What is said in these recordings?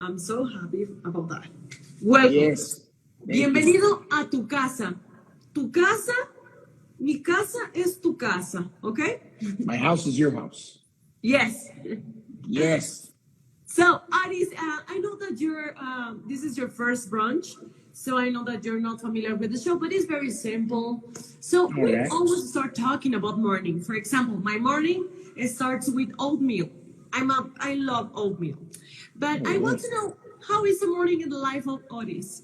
I'm so happy about that. Welcome. Yes. Thank you. Bienvenido a tu casa. Tu casa, mi casa es tu casa, okay? My house is your house. Yes. Yes. So, Aris, I know that this is your first brunch, so I know that you're not familiar with the show, but it's very simple. So, All we right. always start talking about morning. For example, my morning it starts with oatmeal. I love oatmeal, but All I want right. to know how is the morning in the life of Otis?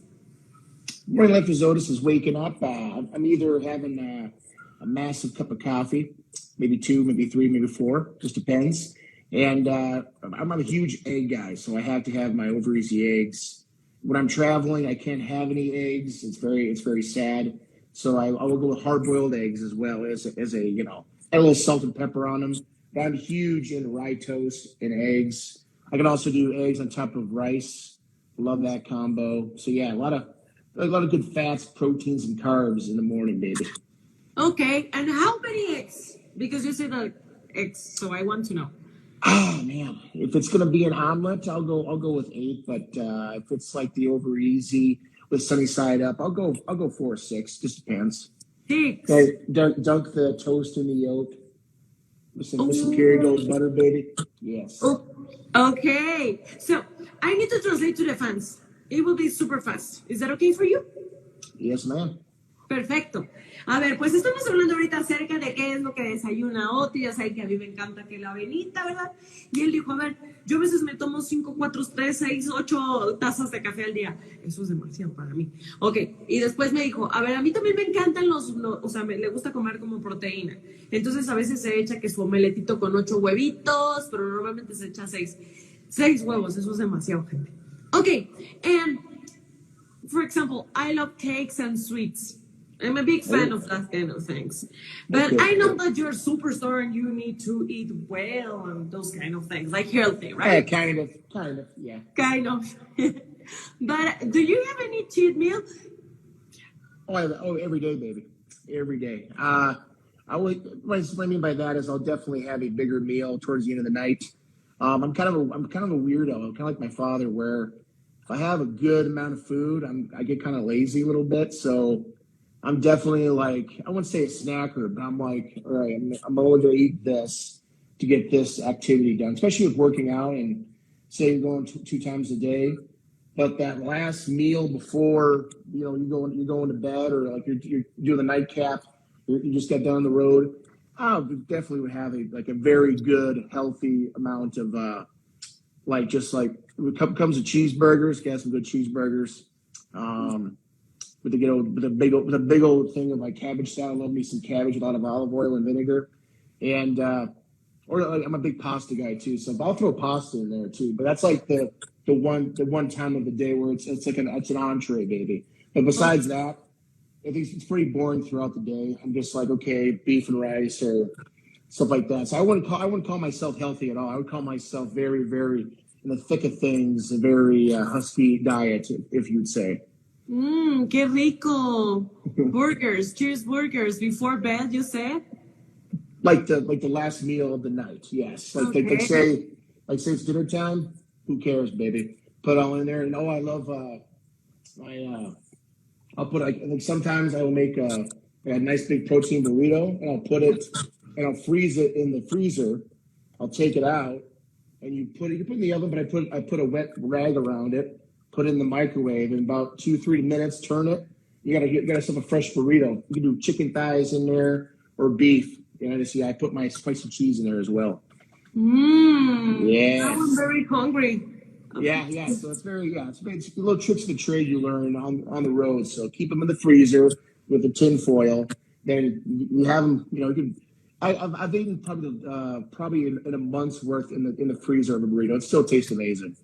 Morning life is Otis is waking up. I'm either having a massive cup of coffee, maybe two, maybe three, maybe four, just depends. And I'm a huge egg guy, so I have to have my over easy eggs. When I'm traveling, I can't have any eggs. It's very sad. So I will go with hard boiled eggs as well as add a little salt and pepper on them. But I'm huge in rye toast and eggs. I can also do eggs on top of rice. Love that combo. So yeah, a lot of good fats, proteins, and carbs in the morning, baby. Okay, and how many eggs? Because you said eggs, so I want to know. Oh man, if it's gonna be an omelet, I'll go with eight. But if it's like the over easy with sunny side up, I'll go 4 or 6. Just depends. Six. Okay, dunk the toast in the yolk with some Kerrygold Oh, butter, baby. Yes, oh, okay. So I need to translate to the fans. It will be super fast. Is that okay for you? yes, ma'am. Perfecto. A ver, pues estamos hablando ahorita acerca de qué es lo que desayuna Oti. Ya saben que a mí me encanta que la avenita, ¿verdad? Y él dijo, a ver, yo a veces me tomo 5, 4, 3, 6, 8 tazas de café al día. Eso es demasiado para mí. Ok, y después me dijo, a ver, a mí también me encantan o sea, le gusta comer como proteína. Entonces a veces se echa que su omeletito con 8 huevitos, pero normalmente se echa 6. 6 huevos, eso es demasiado, gente. Ok, and for example, I love cakes and sweets. I'm a big fan Oh, of that kind of things. But okay. I know that you're a superstar and you need to eat well and those kind of things, like healthy, Yeah, right? kind of, yeah. Kind of. But do you have any cheat meal? Every day, baby, every day. What I mean by that is I'll definitely have a bigger meal towards the end of the night. I'm kind of a weirdo. I'm kind of like my father, where if I have a good amount of food, I get kind of lazy a little bit. So I'm definitely like, I wouldn't say a snacker, but I'm like, all right, I'm only going to eat this to get this activity done, especially with working out and say you're going two times a day. But that last meal before you're going to bed, or like you're doing the nightcap, you just got done the road. I definitely would have a very good healthy amount of like just like comes with cheeseburgers. Get some good cheeseburgers. Um, with a big old thing of like cabbage salad. I love me some cabbage with a lot of olive oil and vinegar, and or like, I'm a big pasta guy too, so I'll throw pasta in there too. But that's like the one time of the day where it's an entree, baby. But besides that, I think it's pretty boring throughout the day. I'm just like, okay, beef and rice or stuff like that. So I wouldn't call myself healthy at all. I would call myself very, very in the thick of things, a very husky diet, if you'd say. Mmm, qué rico. Burgers, cheeseburgers before bed, you said? Like the last meal of the night. Yes, Okay. like say it's dinner time. Who cares, baby? Put all in there. And oh, I love my. I'll put like sometimes I will make a nice big protein burrito, and I'll freeze it in the freezer. I'll take it out, and you put it in the oven, but I put a wet rag around it. Put it in the microwave in about 2 3 minutes. Turn it. You got yourself a fresh burrito. You can do chicken thighs in there or beef. I put my spicy cheese in there as well. Mmm, now I'm Yes. very hungry. Yeah, yeah. So it's little tricks of the trade you learn on the road. So keep them in the freezer with the tin foil. Then you have them. I've eaten probably in a month's worth in the freezer of a burrito. It still tastes amazing.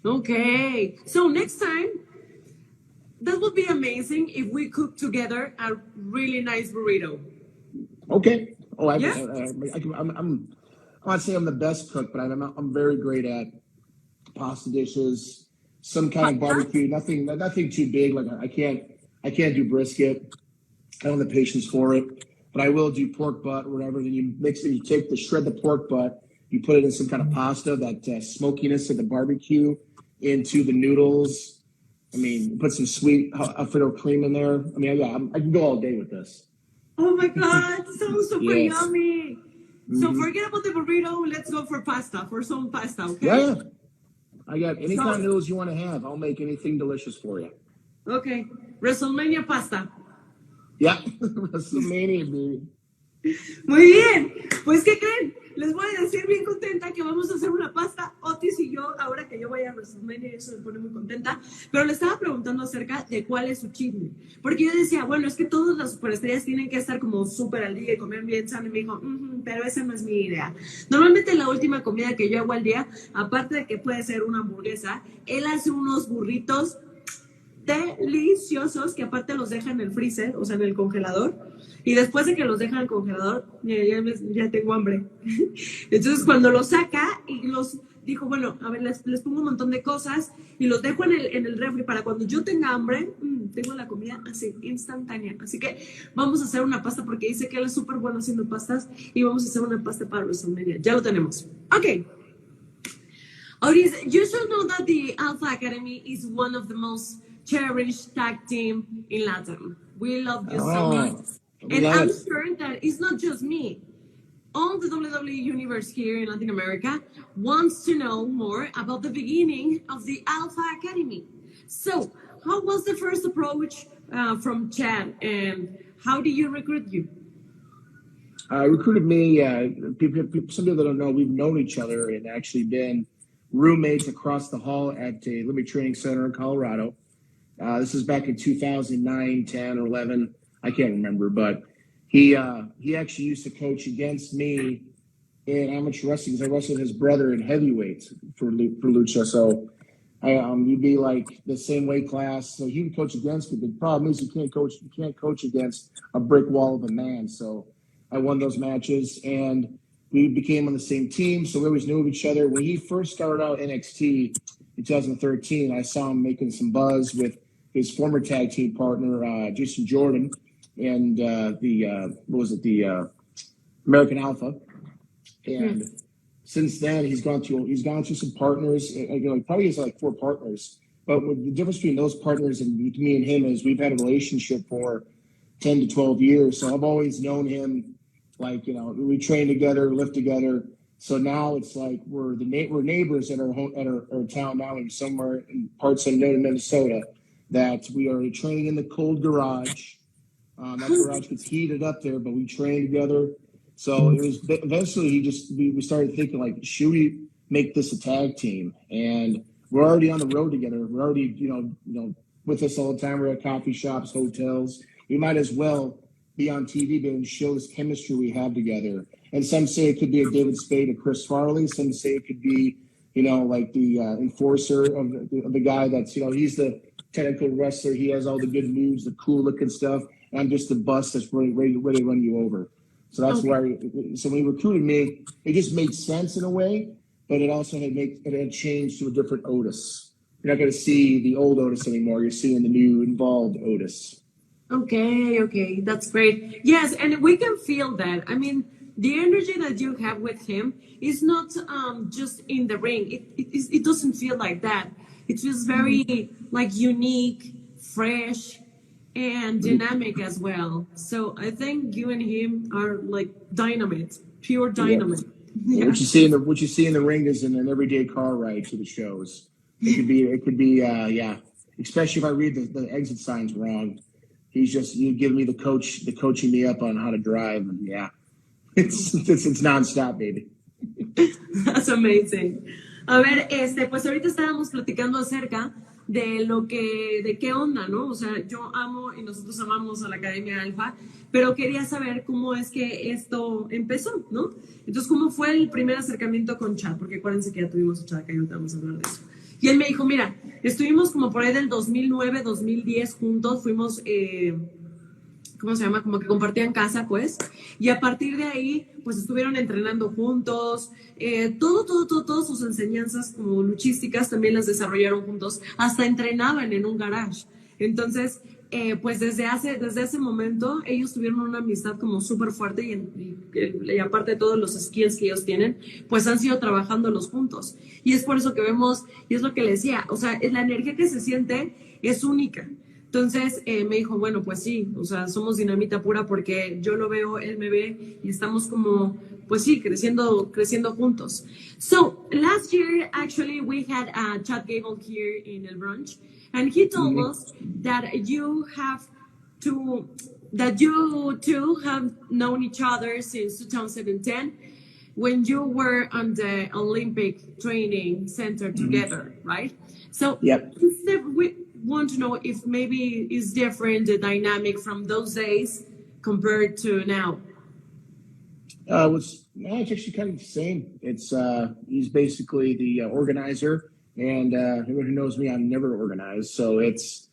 Okay. So next time, that would be amazing if we cook together a really nice burrito. Okay. Oh, Yeah? I'm not saying I'm the best cook, but I'm very great at pasta dishes, some kind of Pasta? barbecue. Nothing too big. Like I can't do brisket. I don't have the patience for it, but I will do pork butt or whatever. Then you mix it. You shred the pork butt. You put it in some kind of pasta. That smokiness of the barbecue into the noodles. I mean, put some sweet Alfredo cream in there. I mean, yeah, I can go all day with this. Oh my God, it sounds super Yes. yummy. So Mhm. forget about the burrito. Let's go for pasta, for some pasta, okay? Yeah. I got any So, kind of noodles you want to have. I'll make anything delicious for you. okay, WrestleMania pasta. Yeah. WrestleMania, baby. Muy bien, pues ¿qué creen? Les voy a decir bien contenta que vamos a hacer una pasta, Otis y yo, ahora que yo voy a WrestleMania, eso me pone muy contenta, pero le estaba preguntando acerca de cuál es su chisme, porque yo decía, bueno, es que todas las superestrellas tienen que estar como súper al día y comer bien sano, y me dijo, pero esa no es mi idea. Normalmente la última comida que yo hago al día, aparte de que puede ser una hamburguesa, él hace unos burritos deliciosos que aparte los deja en el freezer, o sea, en el congelador. Y después de que los deja en el congelador, ya tengo hambre. Entonces, cuando los saca y los dijo, bueno, a ver, les pongo un montón de cosas y los dejo en el refri para cuando yo tenga hambre, tengo la comida así, instantánea. Así que vamos a hacer una pasta porque dice que él es súper bueno haciendo pastas y vamos a hacer una pasta para WrestleMania. Ya lo tenemos. Ok. Otis, you should know that the Alpha Academy is one of the most cherished tag team in Latin. We love you so much. And I'm sure that it's not just me. All the WWE universe here in Latin America wants to know more about the beginning of the Alpha Academy. So, how was the first approach from Chad, and how did you recruit you? Recruited me. Some people that don't know, we've known each other and actually been roommates across the hall at a Olympic Training Center in Colorado. This is back in 2009, 10, or 11. I can't remember, but he actually used to coach against me in amateur wrestling because I wrestled his brother in heavyweight for lucha. So we'd be like the same weight class. So he would coach against me. But the problem is you can't coach against a brick wall of a man. So I won those matches and we became on the same team. So we always knew of each other. When he first started out NXT in 2013, I saw him making some buzz with his former tag team partner, Jason Jordan, and the American Alpha. And since then, he's gone through some partners. Probably has like 4 partners. But the difference between those partners and me and him is we've had a relationship for 10 to 12 years. So I've always known him. Like, we train together, lift together. So now it's like we're neighbors at our town now, and somewhere in parts of Minnesota, that we are training in the cold garage. That garage gets heated up there, but we train together. So it was eventually we started thinking like, should we make this a tag team? And we're already on the road together. We're already with us all the time. We're at coffee shops, hotels. We might as well be on TV and show this chemistry we have together. And some say it could be a David Spade, a Chris Farley. Some say it could be, like the enforcer of the guy that's, he's the technical wrestler. He has all the good moves, the cool looking stuff. And I'm just the bus that's ready to run you over. So that's why. So when he recruited me, it just made sense in a way, but it also had changed to a different Otis. You're not going to see the old Otis anymore. You're seeing the new involved Otis. Okay, that's great. Yes, and we can feel that. I mean, the energy that you have with him is not just in the ring. It doesn't feel like that. It feels very like unique, fresh, and dynamic as well. So I think you and him are like dynamite, pure dynamite. Yeah. What you see in the ring is in an everyday car ride to the shows. It could be, especially if I read the exit signs wrong. He's just giving me the coaching me up on how to drive, and it's nonstop, baby. That's amazing. A ver, pues ahorita estábamos platicando acerca de qué onda, ¿no? O sea, yo amo y nosotros amamos a la Academia Alfa, pero quería saber cómo es que esto empezó, ¿no? Entonces, ¿cómo fue el primer acercamiento con Chad? Porque acuérdense que ya tuvimos a Chad acá y ahorita vamos a hablar de eso. Y él me dijo, mira, estuvimos como por ahí del 2009, 2010 juntos, fuimos, ¿cómo se llama? Como que compartían casa, pues, y a partir de ahí, pues estuvieron entrenando juntos, todas sus enseñanzas como luchísticas también las desarrollaron juntos, hasta entrenaban en un garage. Entonces, pues desde ese momento ellos tuvieron una amistad como súper fuerte y aparte de todos los skills que ellos tienen, pues han sido trabajándolos juntos. Y es por eso que vemos, y es lo que le decía, o sea, la energía que se siente es única. Entonces me dijo, bueno, pues sí, o sea, somos dinamita pura porque yo lo veo, él me ve y estamos como, pues sí, creciendo juntos. So last year, actually, we had Chad Gable here in El Brunch, and he told us that that you two have known each other since 2017 when you were on the Olympic training center together, right? So Yep. we want to know if maybe it's different the dynamic from those days compared to now. It's actually kind of the same. It's he's basically the organizer, and everyone who knows me, I'm never organized. So it's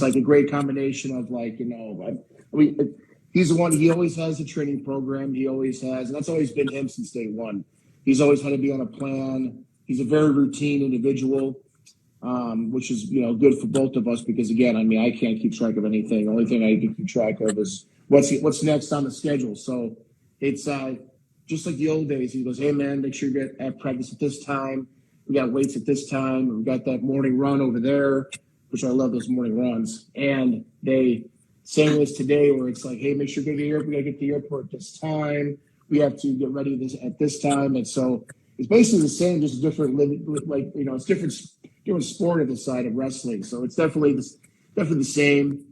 like a great combination of like I mean, he's the one. He always has a training program. He always has, and that's always been him since day one. He's always had to be on a plan. He's a very routine individual, which is good for both of us because again, I mean, I can't keep track of anything. The only thing I can keep track of is what's next on the schedule. So it's just like the old days. He goes, "Hey man, make sure you get at practice at this time. We got weights at this time. We got that morning run over there," which I love those morning runs. And they same as today, where it's like, "Hey, make sure you get to the airport. We got to get to the airport at this time. We have to get ready at this time." And so it's basically the same, just different. It's different sport at the side of wrestling. So it's definitely the same.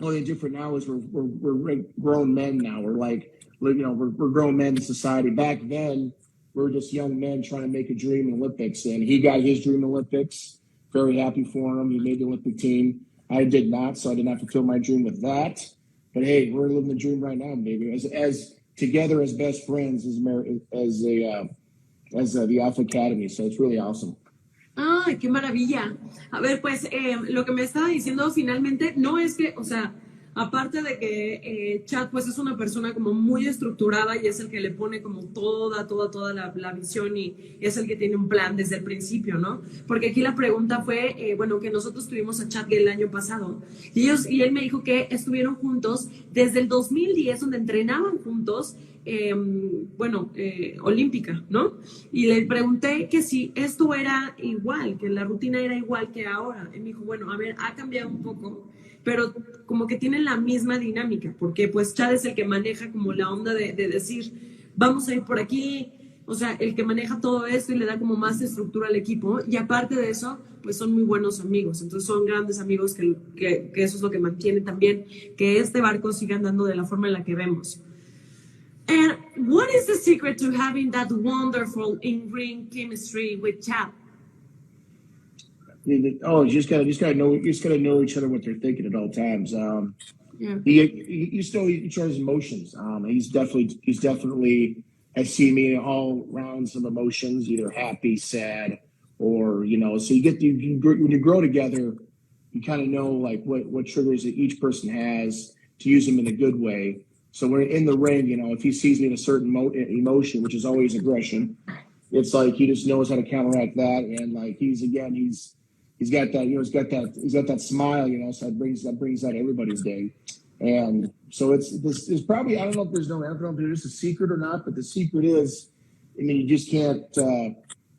Only different now is we're grown men now. We're grown men in society. Back then, we were just young men trying to make a dream in Olympics, and he got his dream in Olympics. Very happy for him. He made the Olympic team. I did not, so I did not fulfill my dream with that. But hey, we're living the dream right now, baby. As together as best friends as the Alpha Academy. So it's really awesome. ¡Ay, qué maravilla! A ver, pues lo que me estaba diciendo finalmente no es que, o sea, aparte de que Chad pues es una persona como muy estructurada y es el que le pone como toda la visión y es el que tiene un plan desde el principio, ¿no? Porque aquí la pregunta fue, bueno, que nosotros tuvimos a Chad el año pasado y él me dijo que estuvieron juntos desde el 2010 donde entrenaban juntos olímpica, ¿no? Y le pregunté que si esto era igual, que la rutina era igual que ahora. Y me dijo, bueno, a ver, ha cambiado un poco, pero como que tienen la misma dinámica, porque pues Chad es el que maneja como la onda de decir, vamos a ir por aquí, o sea, el que maneja todo esto y le da como más estructura al equipo, y aparte de eso, pues son muy buenos amigos, entonces son grandes amigos que eso es lo que mantiene también que este barco siga andando de la forma en la que vemos. And what is the secret to having that wonderful in-ring chemistry with Chad? Oh, you just gotta know each other what they're thinking at all times. Yeah. You still each other's emotions. He's definitely has seen me in all rounds of emotions, either happy, sad, or So when you grow together, you kind of know like what triggers that each person has to use them in a good way. So when in the ring, if he sees me in a certain emotion, which is always aggression, it's like he just knows how to counteract that, and like he's got that smile, so that brings out everybody's day, and so it's probably I don't know if there's a secret or not, but the secret is, I mean, you just can't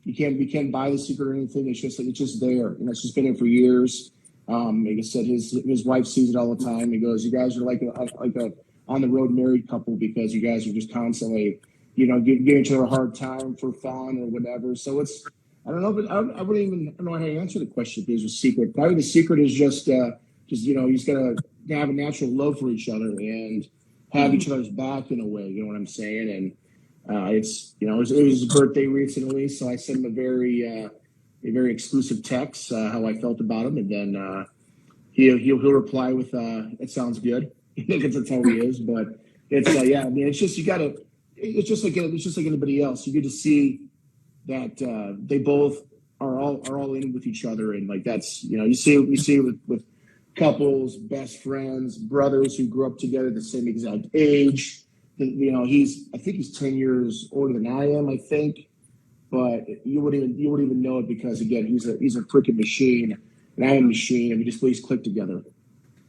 you can't buy the secret or anything. It's just there, it's just been there for years. Like I said, his wife sees it all the time. He goes, "You guys are like a on the road married couple because you guys are just constantly, giving each other a hard time for fun or whatever." So it's, I don't know, but I wouldn't even know how to answer the question if there's a secret. Probably the secret is just you just gotta have a natural love for each other and have each other's back in a way. You know what I'm saying? And it's, it was his birthday recently, so I sent him a very exclusive text how I felt about him, and then he'll reply with "It sounds good." Because that's how he is, but it's I mean, it's just it's just like anybody else. You get to see that they both are all in with each other, and like that's you see with couples, best friends, brothers who grew up together the same exact age. I think he's 10 years older than I am, I think, but you wouldn't even know it because again he's a freaking machine. and I'm a machine, and we just click together.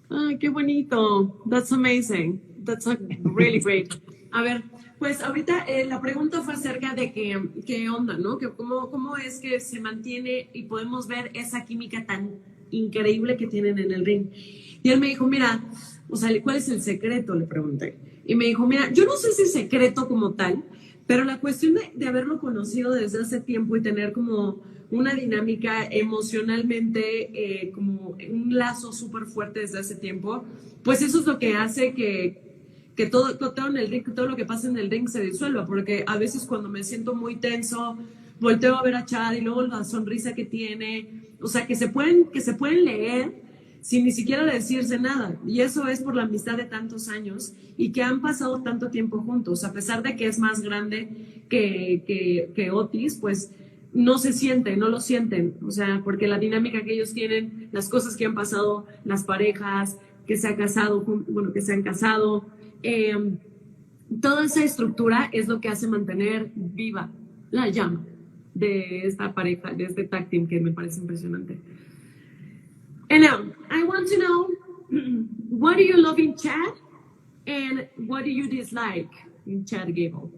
Ah, qué bonito. That's amazing. That's really great. A ver, pues ahorita la pregunta fue acerca de qué onda, ¿no? Que cómo es que se mantiene y podemos ver esa química tan increíble que tienen en el ring. Y él me dijo, mira, o sea, ¿cuál es el secreto? Le pregunté. Y me dijo, mira, yo no sé si es secreto como tal, pero la cuestión de haberlo conocido desde hace tiempo y tener como una dinámica emocionalmente, como un lazo súper fuerte desde hace tiempo, pues eso es lo que hace que todo en el ring, todo lo que pasa en el ring se disuelva, porque a veces cuando me siento muy tenso, volteo a ver a Chad y luego la sonrisa que tiene, o sea, que se pueden leer sin ni siquiera decirse nada. Y eso es por la amistad de tantos años y que han pasado tanto tiempo juntos. A pesar de que es más grande que Otis, pues no se siente, no lo sienten. O sea, porque la dinámica que ellos tienen, las cosas que han pasado, las parejas que se han casado, bueno, que se han casado, toda esa estructura es lo que hace mantener viva la llama de esta pareja, de este tag team que me parece impresionante. And I want to know, what do you love in Chad and what do you dislike in Chad Gable?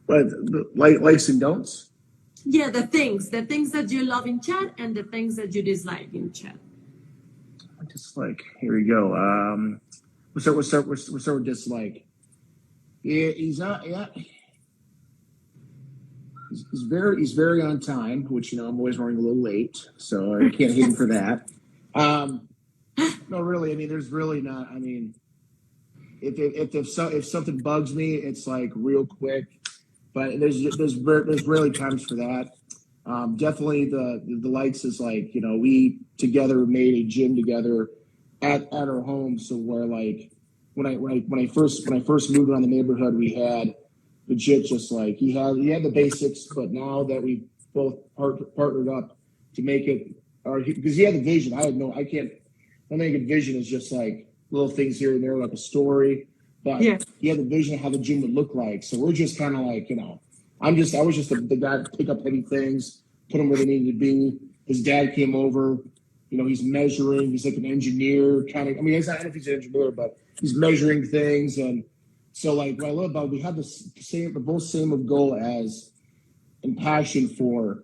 But likes and don'ts. Yeah, the things that you love in Chad and the things that you dislike in Chad. Dislike. Here we go. We'll start with dislike. Yeah, he's not. Yeah. He's very on time, which I'm always running a little late, so I can't hate him for that. No, really, I mean, there's really not. I mean, if something bugs me, it's like real quick. But there's rarely times for that. Definitely the likes is like we together made a gym together at our home, so where like when I first moved around the neighborhood, we had legit just like he had the basics, but now that we both partnered up to make it, or because he had the vision, I can't. I think a vision is just like little things here and there, like a story, but he had the vision of how the gym would look like. So we're just kind of like I was just the guy to pick up heavy things, put them where they needed to be. His dad came over, he's measuring. He's like an engineer, kind of. I mean, I don't know if he's an engineer, but he's measuring things and. So, like, what I love about it, we have the both same goal as and passion for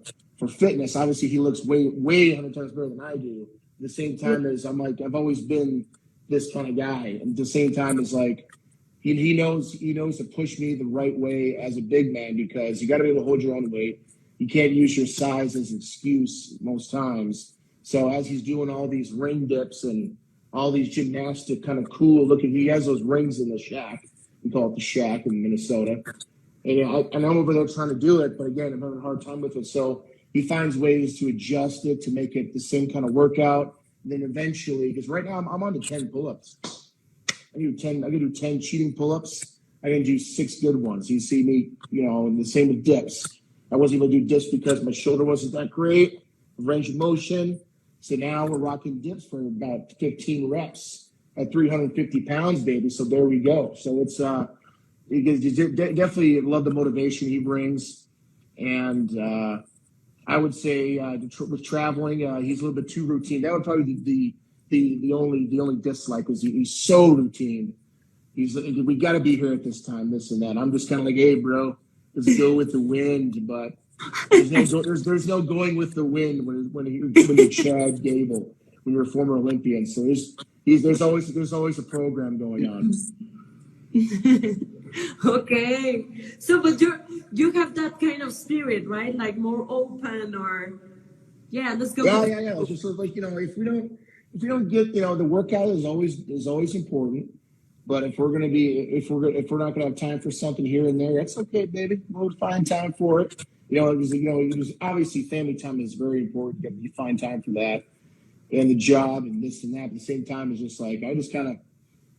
fitness. Obviously, he looks way 100 times better than I do. At the same time as I'm like, I've always been this kind of guy. And at the same time, it's like he knows to push me the right way as a big man because you got to be able to hold your own weight. You can't use your size as an excuse most times. So as he's doing all these ring dips and all these gymnastic kind of cool looking, he has those rings in the shack. We call it the shack in Minnesota. And I'm over there trying to do it, but again, I'm having a hard time with it. So he finds ways to adjust it to make it the same kind of workout. And then eventually, because right now I'm on to 10 pull-ups. I can do 10 cheating pull-ups. I can do 6 good ones. You see me, and the same with dips. I wasn't able to do dips because my shoulder wasn't that great, range of motion. So now we're rocking dips for about 15 reps. At 350 pounds, baby. So there we go. So it's you definitely love the motivation he brings, and I would say with traveling, he's a little bit too routine. That would probably be the only dislike is he's so routine. He's we got to be here at this time, this and that. I'm just kind of like, hey, bro, let's go with the wind, but there's no going with the wind when you're Chad Gable, when you're a former Olympian. So there's always a program going on. Okay, so but you have that kind of spirit, right? Like more open, or let's go. Yeah. It's just like if we don't get the workout is always important, but if we're not gonna have time for something here and there, that's okay, baby. We'll find time for it. Because obviously family time is very important. You find time for that. And the job and this and that at the same time is just like I just kind of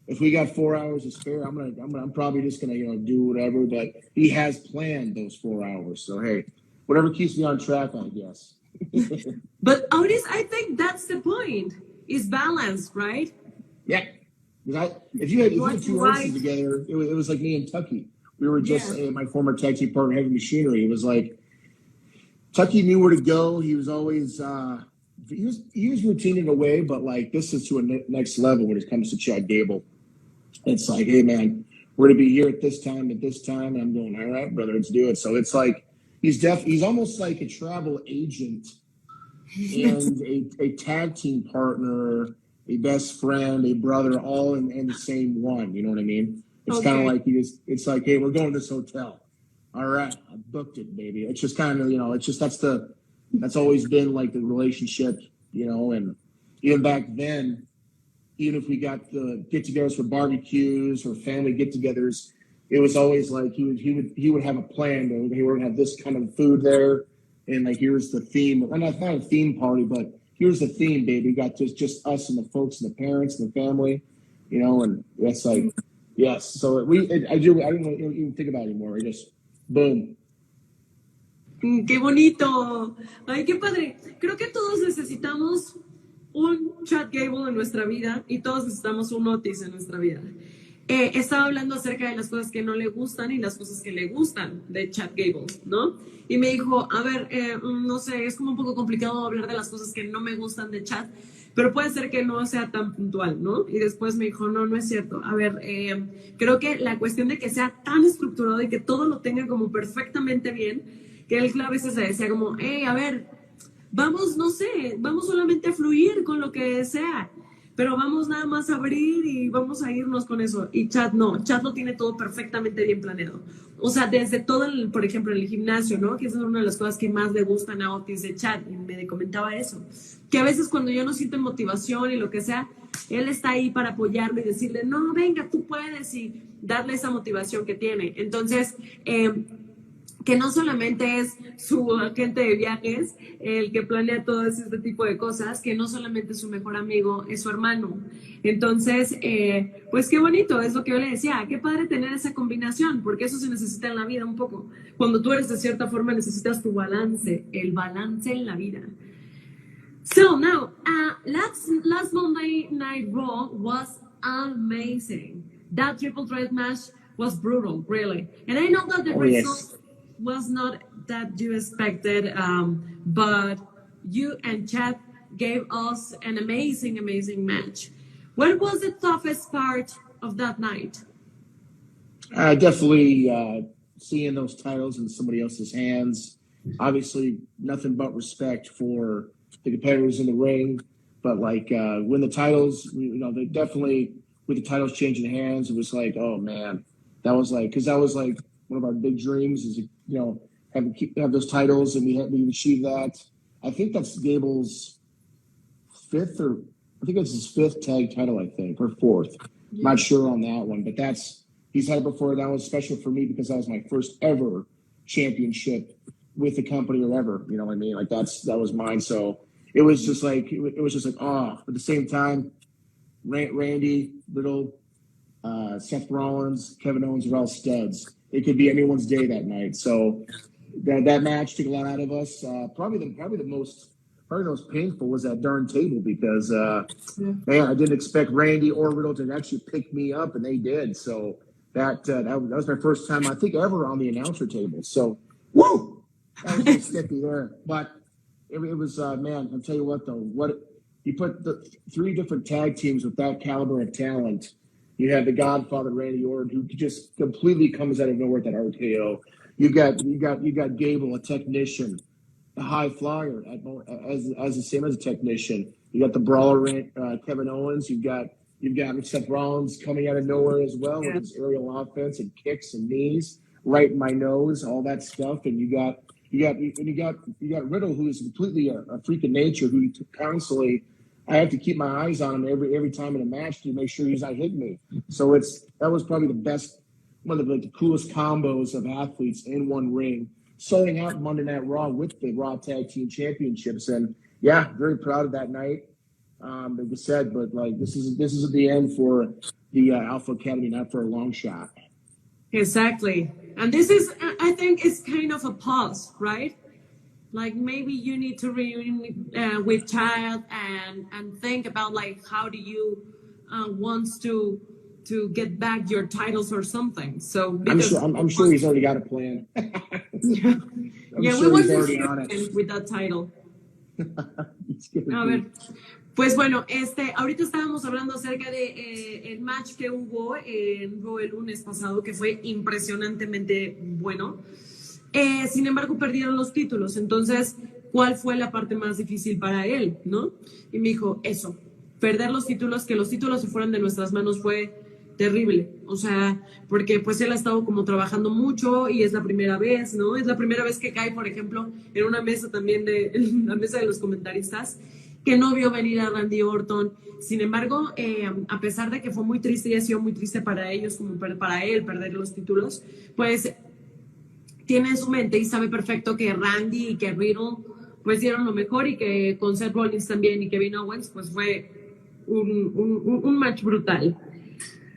if we got 4 hours to spare, I'm probably just gonna do whatever. But he has planned those 4 hours, so hey, whatever keeps me on track, I guess. But Otis, I think that's the point. Is balance, right? Yeah. If you had 2 races together, it was like me and Tucky. We were just my former tag team partner, Heavy Machinery. It was like Tucky knew where to go. He was always. he was routine in a way, but like this is to a next level when it comes to Chad Gable. It's like, hey man, we're to be here at this time, and I'm going, all right, brother, let's do it. So it's like he's almost like a travel agent and a tag team partner, a best friend, a brother, all in the same one. You know what I mean? It's kind of like it's like, hey, we're going to this hotel. All right, I booked it, baby. It's just kind of, it's just that's always been like the relationship, and even back then, even if we got the get-togethers for barbecues or family get-togethers, it was always like he would have a plan. Hey, we're gonna have this kind of food there, and like here's the theme. And not a theme party, but here's the theme, baby. We got just us and the folks and the parents and the family, and that's like yes. So I don't even think about it anymore. I just boom. Qué bonito. Ay, qué padre. Creo que todos necesitamos un Chad Gable en nuestra vida y todos necesitamos un Otis en nuestra vida. Estaba hablando acerca de las cosas que no le gustan y las cosas que le gustan de Chad Gable, ¿no? Y me dijo, a ver, no sé, es como un poco complicado hablar de las cosas que no me gustan de Chad, pero puede ser que no sea tan puntual, ¿no? Y después me dijo, no es cierto. A ver, creo que la cuestión de que sea tan estructurado y que todo lo tenga como perfectamente bien, que él a veces le decía como, a ver, vamos, no sé, vamos solamente a fluir con lo que sea, pero vamos nada más a abrir y vamos a irnos con eso. Y Chad no, Chad lo tiene todo perfectamente bien planeado. O sea, desde todo, por ejemplo, el gimnasio, ¿no? Que esa es una de las cosas que más le gustan a Otis de Chad, y me comentaba eso. Que a veces cuando yo no siento motivación y lo que sea, él está ahí para apoyarme y decirle, no, venga, tú puedes, y darle esa motivación que tiene. Entonces, que no solamente es su agente de viajes el que planea todo este tipo de cosas, que no solamente es su mejor amigo, es su hermano. Entonces, pues qué bonito, es lo que yo le decía, qué padre tener esa combinación, porque eso se necesita en la vida un poco. Cuando tú eres de cierta forma necesitas tu balance, el balance en la vida. So now, last Monday Night Raw was amazing. That triple threat match was brutal, really. And I know that the result was not that you expected, but you and Chad gave us an amazing, amazing match. What was the toughest part of that night? Definitely seeing those titles in somebody else's hands. Obviously, nothing but respect for the competitors in the ring. But like when the titles, they definitely, with the titles changing hands, it was like, oh man, that was like one of our big dreams is, have those titles, and we achieved that. I think that's Gable's fifth tag title, I think, or fourth. Yeah. Not sure on that one, but he's had it before. That was special for me because that was my first ever championship with the company or ever. You know what I mean? Like that was mine. So it was just like oh. At the same time, Randy, Little, Seth Rollins, Kevin Owens are all studs. It could be anyone's day that night. So that match took a lot out of us. Probably the most painful was that darn table because man, I didn't expect Randy or Riddle to actually pick me up, and they did. So that was my first time I think ever on the announcer table. So woo, that was a little sticky there, but it was man. I'll tell you what though, you put the three different tag teams with that caliber of talent. You have the Godfather Randy Orton, who just completely comes out of nowhere at that RKO. You got Gable, a technician, a high flyer, as the same as a technician. You got the brawler Kevin Owens. You've got Seth Rollins coming out of nowhere as well with his aerial offense and kicks and knees, right in my nose, all that stuff. And you got Riddle, who is completely a freak of nature, who constantly. I have to keep my eyes on him every time in a match to make sure he's not hitting me. So that was probably the best, one of the coolest combos of athletes in one ring, starting out Monday Night Raw with the Raw Tag Team Championships. And yeah, very proud of that night. Like I said, but like this is the end for the Alpha Academy, not for a long shot. Exactly, and this is, I think, it's kind of a pause, right? Like maybe you need to reunion with Chad and think about like how do you want to get back your titles or something. So I'm sure he's already got a plan. Yeah, we want to see him with that title. A ver, pues bueno, ahorita estábamos hablando acerca de el match que hubo en Raw el lunes pasado, que fue impresionantemente bueno. Sin embargo, perdieron los títulos. Entonces, ¿cuál fue la parte más difícil para él, no? Y me dijo, eso, perder los títulos, que los títulos se fueran de nuestras manos fue terrible. O sea, porque pues él ha estado como trabajando mucho y es la primera vez, ¿no? Es la primera vez que cae, por ejemplo, en una mesa también en la mesa de los comentaristas, que no vio venir a Randy Orton. Sin embargo, a pesar de que fue muy triste y ha sido muy triste para ellos como para él perder los títulos, pues tiene en su mente y sabe perfecto que Randy y que Riddle pues dieron lo mejor y que con Seth Rollins también y Kevin Owens pues fue un match brutal.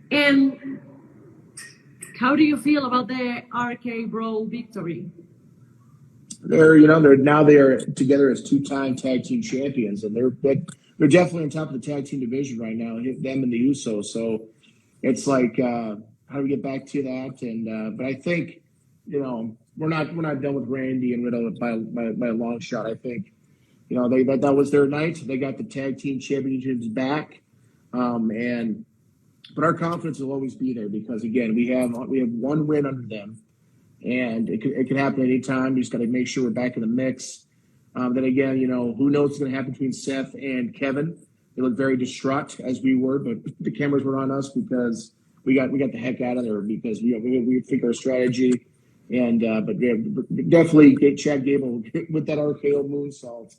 And how do you feel about the RK Bro victory? They are together as two-time tag team champions, and they're definitely on top of the tag team division right now. Them and the Usos. So it's like, how do we get back to that? And but I think, we're not done with Randy and Riddle by a long shot. I think, that was their night. They got the tag team championships back, but our confidence will always be there because again we have one win under them. And it could happen anytime. We just got to make sure we're back in the mix. Then again, who knows what's going to happen between Seth and Kevin? They look very distraught as we were, but the cameras were on us because we got the heck out of there because we think our strategy. And but yeah, definitely get Chad Gable with that RKO moonsault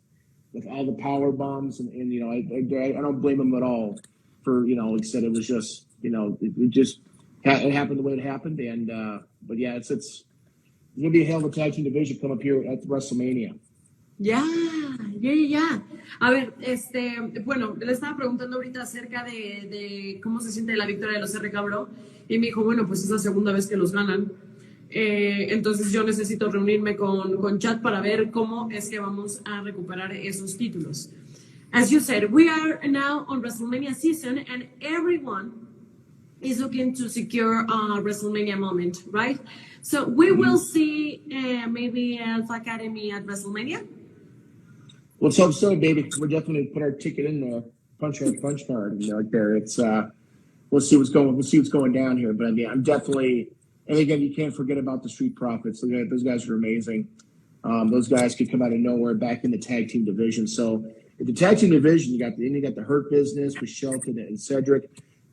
with all the power bombs and I don't blame him at all for like I said, it was just it happened the way it happened. And but yeah, it's going to be a hell of a tag team division come up here at WrestleMania. Ya. A ver, bueno, le estaba preguntando ahorita acerca de cómo se siente la victoria de los RK Bro y me dijo, bueno, pues es la segunda vez que los ganan. Entonces yo necesito reunirme con Chad para ver cómo es que vamos a recuperar esos títulos. As you said, we are now on WrestleMania season and everyone is looking to secure a WrestleMania moment, right? So we will see maybe Alpha Academy at WrestleMania. Let's hope so, baby. We're definitely put our ticket in there, punch our punch card, like there. It's we'll see what's going down here. But I mean, I'm definitely, and again, you can't forget about the Street Profits. Those guys are amazing. Those guys could come out of nowhere back in the tag team division. So in the tag team division, you got the Hurt Business with Shelton and Cedric.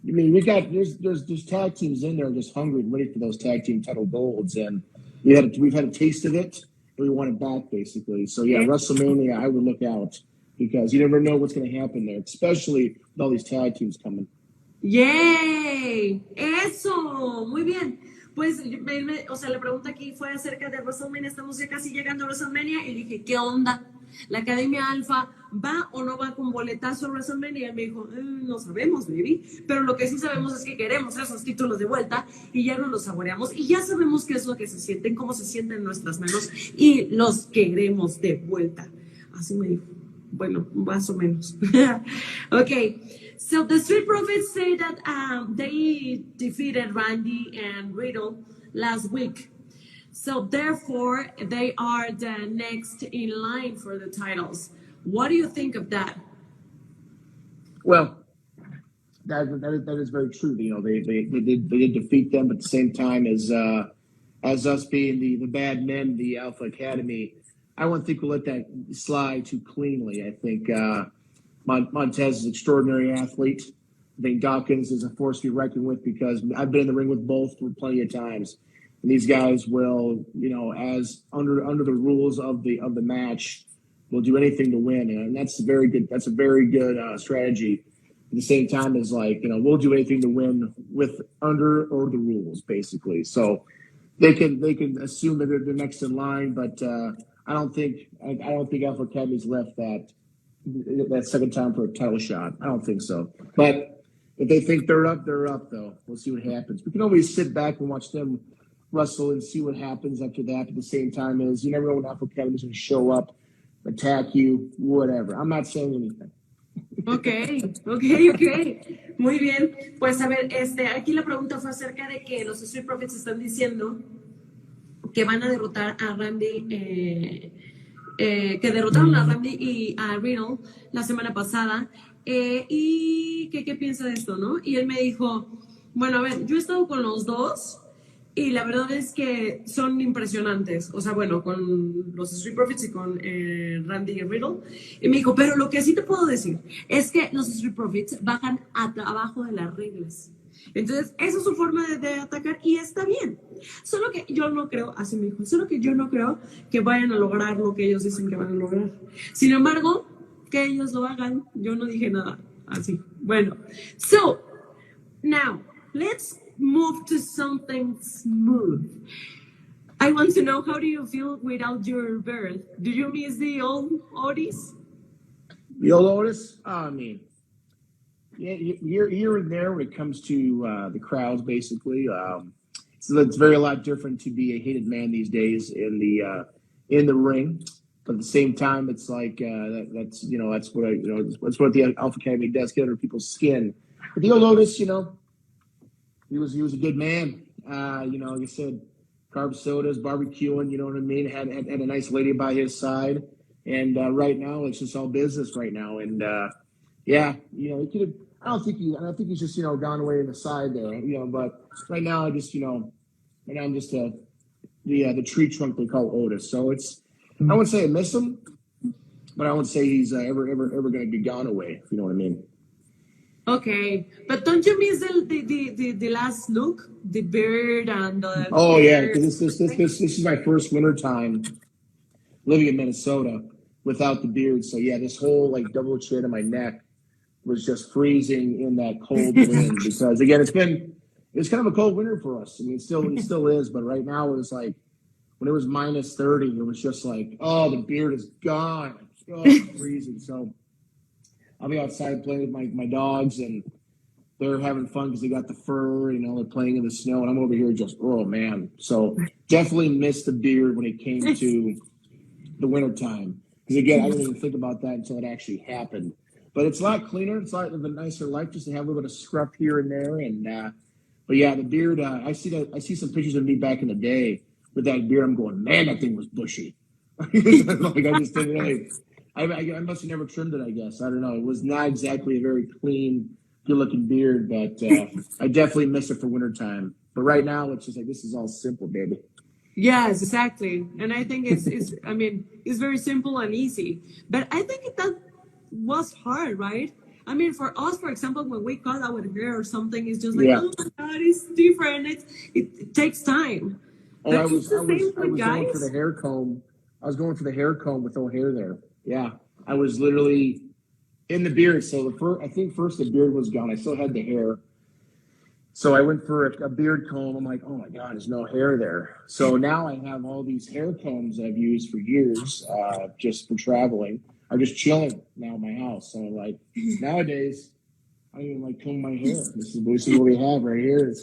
I mean, there's tag teams in there just hungry and ready for those tag team title golds, and we've had a taste of it, and we want it back basically. So yeah, WrestleMania, I would look out because you never know what's going to happen there, especially with all these tag teams coming. ¡Yay! ¡Eso! Muy bien. Pues, o sea, la pregunta aquí fue acerca de WrestleMania. Estamos ya casi llegando a WrestleMania y dije, ¿qué onda? ¿La Academia Alpha va o no va con boletazo a WrestleMania? Y me dijo, no sabemos, baby. Pero lo que sí sabemos es que queremos esos títulos de vuelta y ya nos los saboreamos y ya sabemos qué es lo que se sienten, cómo se sienten en nuestras manos y los queremos de vuelta. Así me dijo. Bueno, más o menos. Okay. So the Street Profits say that they defeated Randy and Riddle last week. So therefore, they are the next in line for the titles. What do you think of that? Well, that is very true. They did defeat them, but at the same time as us being the bad men, the Alpha Academy, I wouldn't think we'll let that slide too cleanly. I think Montez is an extraordinary athlete. I think Dawkins is a force to be reckoned with because I've been in the ring with both for plenty of times. And these guys will, as under the rules of the match, will do anything to win, and that's a very good strategy. At the same time, as we'll do anything to win with under or the rules, basically. So they can assume that they're next in line, but I don't think Alpha Academy's left that second time for a title shot. I don't think so. But if they think they're up, though. We'll see what happens. We can always sit back and watch them wrestle and see what happens after that. At the same time, as you never know when Alpha Academy is going to show up, attack you, whatever. I'm not saying anything. Okay. Muy bien. Pues a ver, aquí la pregunta fue acerca de que los Street Profits están diciendo que van a derrotar a Randy que derrotaron a Randy y a Riddle la semana pasada. Y que qué piensa de esto, ¿no? Y él me dijo, bueno, a ver, yo he estado con los dos y la verdad es que son impresionantes. O sea, bueno, con los Street Profits y con Randy y Riddle. Y me dijo, pero lo que sí te puedo decir es que los Street Profits bajan abajo de las reglas. Entonces, esa es su forma de atacar y está bien. Solo que yo no creo, así me dijo, solo que yo no creo que vayan a lograr lo que ellos dicen que van a lograr. Sin embargo, que ellos lo hagan, yo no dije nada. Así. Bueno, so, now, let's move to something smooth. I want to know, how do you feel without your bird? Do you miss the old Otis? The old Otis? I mean, yeah, here and there when it comes to the crowds, basically. So it's very a lot different to be a hated man these days in the ring. But at the same time, it's like that's that's what that's what the Alpha Academy does, get under people's skin. But the old Otis, he was a good man. Like I said, carb sodas, barbecuing. You know what I mean? Had a nice lady by his side. And right now, it's just all business right now. And yeah, he could have. I don't think he's just gone away to the side there. But right now, right now I'm just the tree trunk they call Otis. So I wouldn't say I miss him, but I wouldn't say he's ever going to be gone away. If you know what I mean. Okay, but don't you miss the last look, the beard and the Oh hair? yeah, because this is my first winter time living in Minnesota without the beard. So yeah, this whole like double chin on my neck was just freezing in that cold wind. Because again, it's kind of a cold winter for us. I mean, it still is, but right now it was like when it was minus 30, it was just like, oh, the beard is gone. Oh, it's freezing. So I'll be outside playing with my dogs, and they're having fun because they got the fur, they're playing in the snow, and I'm over here just, oh, man. So definitely missed the beard when it came to the wintertime. Because, again, I didn't even think about that until it actually happened. But it's a lot cleaner. It's a lot of a nicer life just to have a little bit of scruff here and there. And but, yeah, the beard, I see some pictures of me back in the day with that beard. I'm going, man, that thing was bushy. Like I just didn't really – I must have never trimmed it, I guess. I don't know. It was not exactly a very clean, good-looking beard, but I definitely miss it for wintertime. But right now, it's just like, this is all simple, baby. Yes, exactly. And I think it's very simple and easy. But I think that was hard, right? I mean, for us, for example, when we cut our hair or something, it's just like, oh my God, it's different. It takes time. Oh, I was going for the hair comb. I was going for the hair comb with no hair there. Yeah, I was literally in the beard. So I think first the beard was gone. I still had the hair. So I went for a beard comb. I'm like, oh my God, there's no hair there. So now I have all these hair combs I've used for years, just for traveling. I'm just chilling now in my house. So like nowadays, I don't even like comb my hair. This is what we have right here.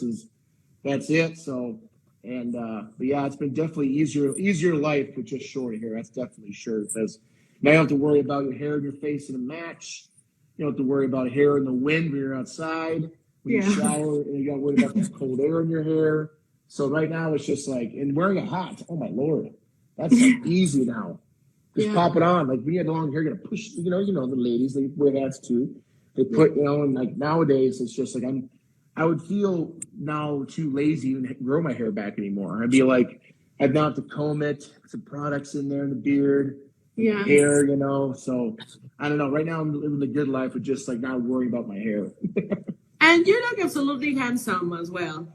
That's it. So, and but yeah, it's been definitely easier life with just short hair. That's definitely sure, because now you don't have to worry about your hair in your face in a match. You don't have to worry about hair in the wind when you're outside. When you shower, and you got to worry about that cold air in your hair. So right now it's just like, and wearing a hat. Oh my Lord, that's like easy now. Just pop it on. Like we had long hair, gonna push. The ladies, they wear hats too. They put, and like nowadays it's just like I would feel now too lazy to grow my hair back anymore. I'd be like, I'd now have to comb it, put some products in there in the beard, hair, So I don't know. Right now I'm living the good life with just like not worrying about my hair. And you look absolutely handsome as well.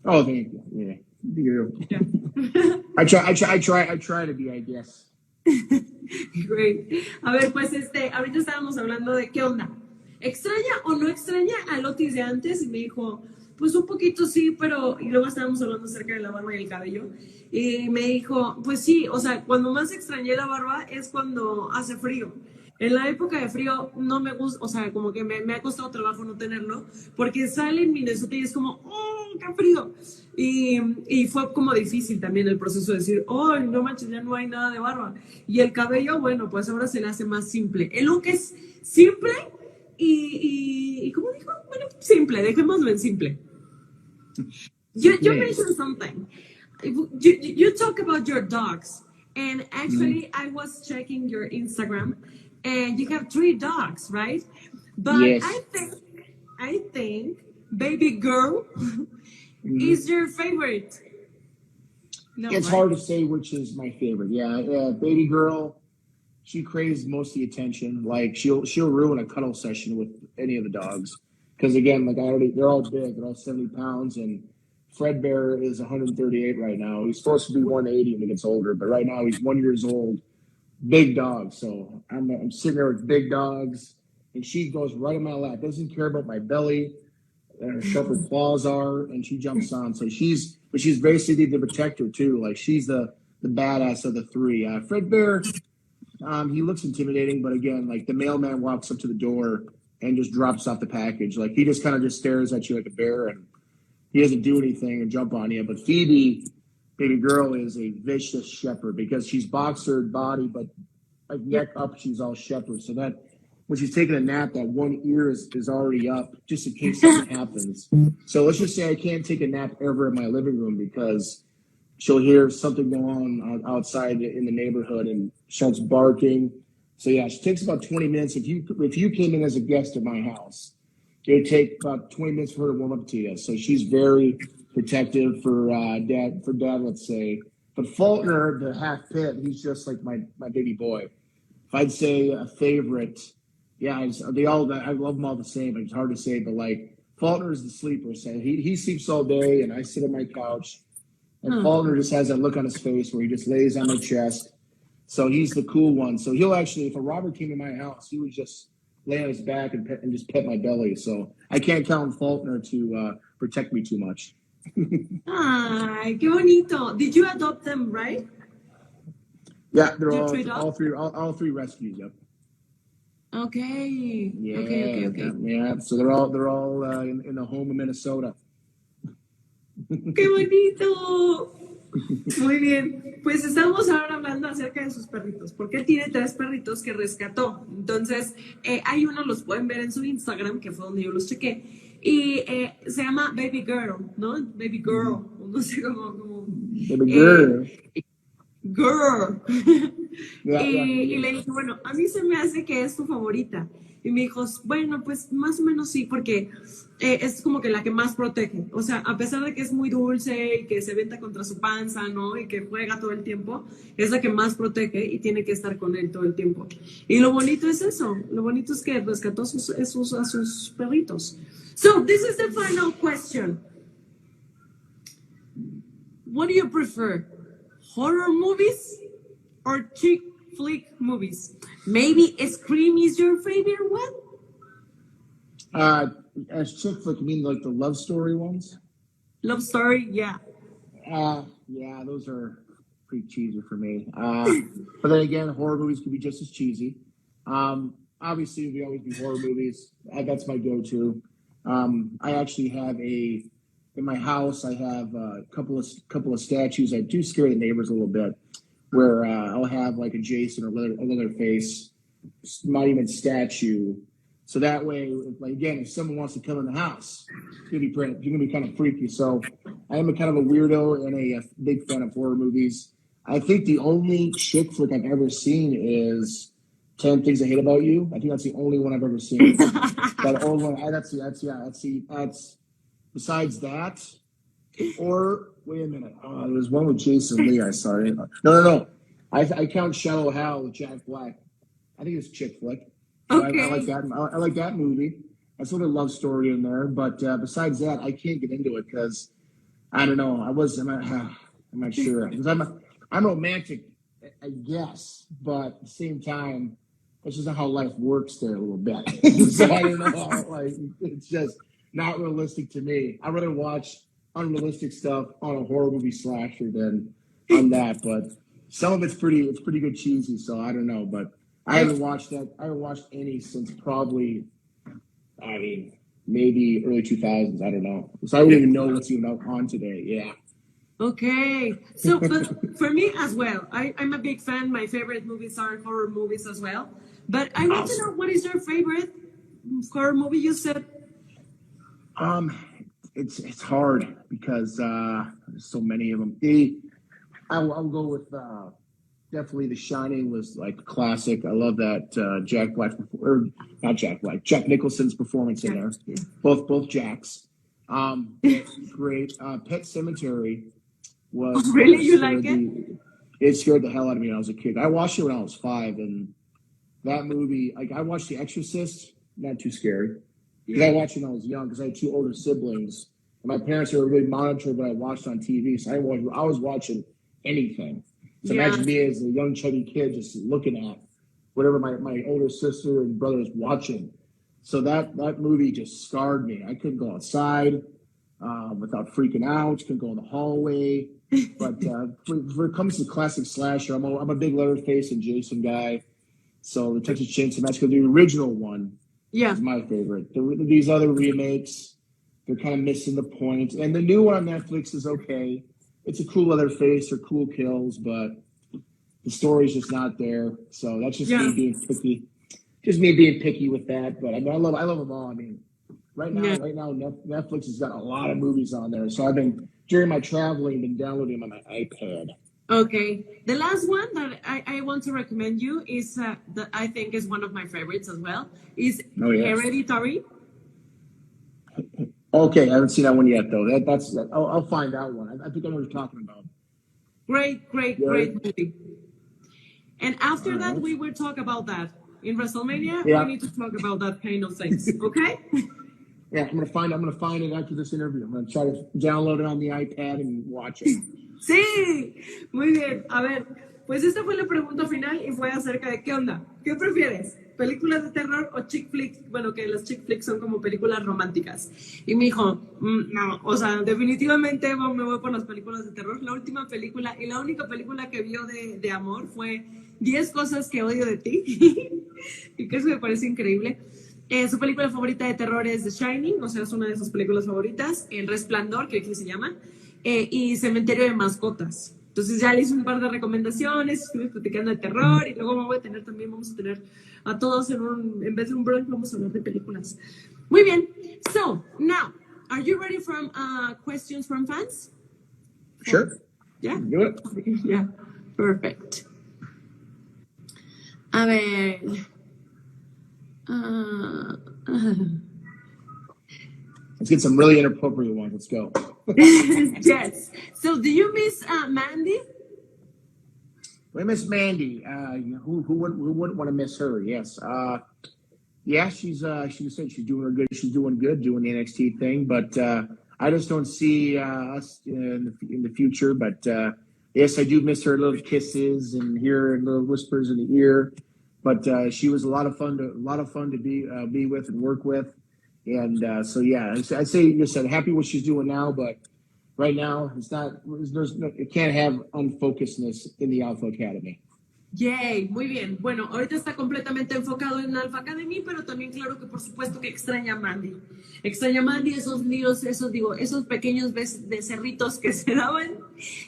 Oh, thank you. Yeah. I try to be, I guess. Great. A ver, pues ahorita estábamos hablando de qué onda. ¿Extraña o no extraña al Otis de antes? Y me dijo, pues un poquito sí, pero... Y luego estábamos hablando acerca de la barba y el cabello. Y me dijo, pues sí, o sea, cuando más extrañé la barba es cuando hace frío. En la época de frío no me gusta, o sea, como que me ha costado trabajo no tenerlo, porque sale en Minnesota y es como, ¡oh, qué frío! Y fue como difícil también el proceso de decir, ¡oh, no manches, ya no hay nada de barba! Y el cabello, bueno, pues ahora se le hace más simple. El look es simple y ¿cómo dijo? Bueno, simple, dejémoslo en simple. You mentioned something. You talk about your dogs. And Mhm. actually, I was checking your Instagram, and you have three dogs, right? But Yes. I think baby girl Mhm. is your favorite. No, It's right? hard to say which is my favorite. Yeah, yeah. Baby girl, she craves most of the attention. Like she'll ruin a cuddle session with any of the dogs. Because again, like I already, they're all big. They're all 70 pounds, and Fred Bear is 138 right now. He's supposed to be 180 when he gets older, but right now he's 1 years old. Big dog. So I'm sitting there with big dogs, and she goes right in my lap. Doesn't care about my belly and her sharp her claws are, and she jumps on. So she's basically the protector too. Like she's the badass of the three. Fred Bear, he looks intimidating, but again, like the mailman walks up to the door and just drops off the package. Like he just kind of just stares at you like a bear, and he doesn't do anything and jump on you. But Phoebe, baby girl, is a vicious shepherd because she's boxered body, but like Yeah. neck up, she's all shepherd. So that when she's taking a nap, that one ear is already up just in case something happens. So let's just say I can't take a nap ever in my living room because she'll hear something go on outside in the neighborhood and starts barking. So yeah, she takes about 20 minutes. If you came in as a guest at my house, it would take about 20 minutes for her to warm up to you. So she's very protective for dad. For dad, let's say. But Faulkner, the half pit, he's just like my baby boy. If I'd say a favorite, yeah, they all. I love them all the same. It's hard to say, but like Faulkner is the sleeper. So he sleeps all day, and I sit on my couch. And Huh. Faulkner just has that look on his face where he just lays on my chest. So he's the cool one. So he'll actually, if a robber came in my house, he would just lay on his back and just pet my belly. So I can't count on Faulkner to protect me too much. Ay, qué bonito. Did you adopt them, right? Yeah, they're Your three dogs? all three rescues. Yep. Okay. Okay, okay, Yeah, okay. yeah. So they're all in the home of Minnesota. ¡Qué bonito! Muy bien, pues estamos ahora hablando acerca de sus perritos, porque él tiene tres perritos que rescató. Entonces, hay uno, los pueden ver en su Instagram, que fue donde yo los chequé, y se llama Baby Girl, ¿no? Baby Mm-hmm. Girl, no sé cómo Baby eh, girl. Girl. Yeah, yeah, Y yeah. le dije, bueno, a mí se me hace que es tu favorita. Y me dijo, bueno, pues más o menos sí, porque es como que la que más protege. O sea, a pesar de que es muy dulce y que se venta contra su panza, ¿no? Y que juega todo el tiempo, es la que más protege y tiene que estar con él todo el tiempo. Y lo bonito es eso. Lo bonito es que rescató a sus perritos. So, this is the final question. What do you prefer? Horror movies or chick flick movies? Maybe Scream is your favorite one? Uh, as chick flick, you mean like the love story ones? Love story, yeah. Yeah, those are pretty cheesy for me. But then again, horror movies can be just as cheesy. Obviously, we always do horror movies. That's my go-to. I actually have in my house. I have a couple of statues. I do scare the neighbors a little bit, where I'll have like a Jason or Leatherface monument statue. So that way, like again, if someone wants to come in the house, it's gonna be kind of freaky. So I am a kind of a weirdo and a big fan of horror movies. I think the only chick flick I've ever seen is 10 Things I Hate About You. I think that's the only one I've ever seen. That old one. That's besides that. Or wait a minute. There was one with Jason Lee. I saw it. No. I count Shallow Hal with Jack Black. I think it's chick flick. So I like Okay. that. I like that movie. That's a little love story in there. But besides that, I can't get into it because I don't know. I'm not sure because I'm romantic, I guess, but at the same time, that's just not how life works there a little bit. So I don't know. Like it's just not realistic to me. I'd rather watch unrealistic stuff on a horror movie slasher than on that. But some of it's pretty good cheesy. So I don't know. But I haven't watched that. I haven't watched any since probably. I mean, maybe early 2000s. I don't know. So I wouldn't even know what's even on today. Yeah. Okay. So, but for me as well, I'm a big fan. My favorite movies are horror movies as well. But I want to Awesome. know what is your favorite horror movie? You said, Um, it's hard because there's so many of them. I'll go with definitely The Shining was like a classic. I love that Jack Black, or not Jack Black, Jack Nicholson's performance in there. Yeah. Both Jacks. Great. Pet Cemetery Oh, was really? You like it? it scared the hell out of me when I was a kid. I watched it when I was 5, and that movie, like I watched The Exorcist, not too scary. Because I watched it when I was young, because I had 2 older siblings, and my parents were really monitoring what I watched on TV. So I was watching anything. So Yeah. imagine me as a young chubby kid just looking at whatever my older sister and brother was watching. So that movie just scarred me. I couldn't go outside without freaking out. Couldn't go in the hallway. But when it comes to classic slasher, I'm a big Leatherface and Jason guy. So the Texas Chainsaw Massacre, the original one, Yeah. is my favorite. These other remakes, they're kind of missing the point. And the new one on Netflix is okay. It's a cool Leatherface or cool kills, but the story's just not there. So that's just me being picky. Just me being picky with that. But I mean, I love them all. I mean, right now, Netflix has got a lot of movies on there. So I've been during my traveling, been downloading them on my iPad. Okay. The last one that I want to recommend you is that I think is one of my favorites as well. Is Hereditary. Okay, I haven't seen that one yet though. I'll find that one. I think I know what you're talking about. Great movie. And after that, we will talk about that. In WrestleMania, we need to talk about that kind of things. Okay? Yeah, I'm gonna find it after this interview. I'm gonna try to download it on the iPad and watch it. Sí, muy bien. A ver, pues esta fue la pregunta final y fue acerca de qué onda. ¿Qué prefieres? ¿Películas de terror o chick flicks? Bueno, que las chick flicks son como películas románticas. Y me dijo, no, o sea, definitivamente me voy por las películas de terror. La última película y la única película que vio de amor fue 10 cosas que odio de ti. Y que eso me parece increíble. Su película favorita de terror es The Shining, o sea, es una de sus películas favoritas. El Resplandor, que aquí se llama. Y Cementerio de Mascotas. Entonces ya le hice un par de recomendaciones, estuvimos platicando de terror y luego vamos a tener a todos en vez de un brunch, vamos a hablar de películas. Muy bien. So, now, are you ready for questions from fans? Sure. Yeah? Do it. Yeah, perfect. A ver. Let's get some really inappropriate ones. Let's go. Yes. So, do you miss Mandy? We miss Mandy. Who wouldn't want to miss her? Yes. Yeah, she's doing good. She's doing good doing the NXT thing, but I just don't see us in the future. But yes, I do miss her little kisses and hear little whispers in the ear. But she was a lot of fun to be with and work with. And so yeah, I'd say I'm happy what she's doing now, but right now it can't have unfocusedness in the Alpha Academy. Yay, muy bien. Bueno, ahorita está completamente enfocado en Alpha Academy, pero también claro que por supuesto que extraña a Mandy. Extraña a Mandy, esos líos, esos pequeños becerritos que se daban,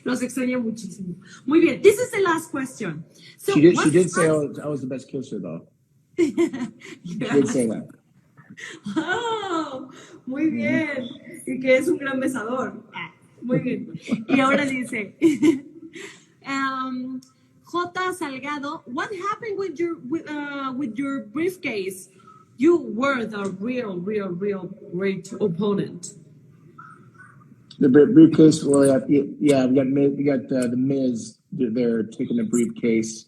los extraña muchísimo. Muy bien, this is the last question. So, she did say I was the best kisser though. She did say that. Oh, muy bien. Y que es un gran besador. Muy bien. Y ahora dice, J. Salgado, what happened with your briefcase? You were the real great opponent. The briefcase. Well, yeah. We got the Miz there taking the briefcase,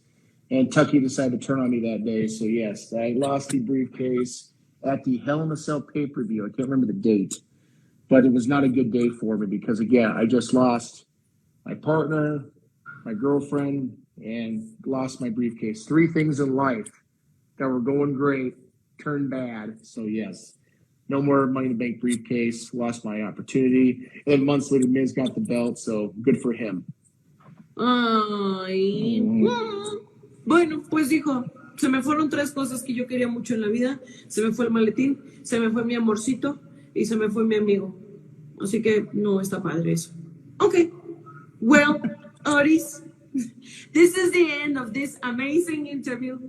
and Tucky decided to turn on me that day. So yes, I lost the briefcase at the Hell in a Cell pay-per-view. I can't remember the date, but it was not a good day for me because again, I just lost my partner, my girlfriend, and lost my briefcase. 3 things in life that were going great turned bad. So yes, no more Money in the Bank briefcase. Lost my opportunity. And then months later, Miz got the belt. So good for him. Ay. Bueno, pues dijo, se me fueron 3 cosas que yo quería mucho en la vida. Se me fue el maletín, se me fue mi amorcito y se me fue mi amigo. Así que no está padre eso. Okay. Well, Otis, this is the end of this amazing interview.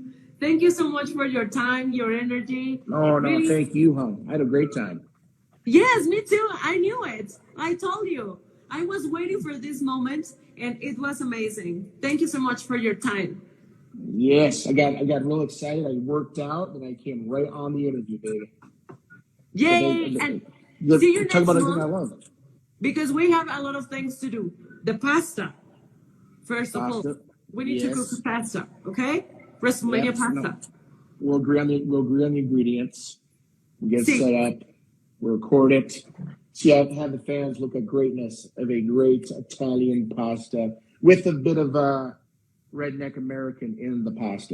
Thank you so much for your time, your energy. Oh, no, thank you, hon. I had a great time. Yes, me too. I knew it. I told you. I was waiting for this moment, and it was amazing. Thank you so much for your time. Yes, I got real excited. I worked out, and I came right on the interview, baby. Yay! And see you Talk next about everything I month love. because we have a lot of things to do. The pasta, first of all, Pasta. we need to cook the Yes. pasta. Okay, WrestleMania Yep. No. pasta. We'll agree on the ingredients. We get it See, set up. We'll record it. See, I have the fans look at greatness of a great Italian pasta with a bit of redneck American in the pasta.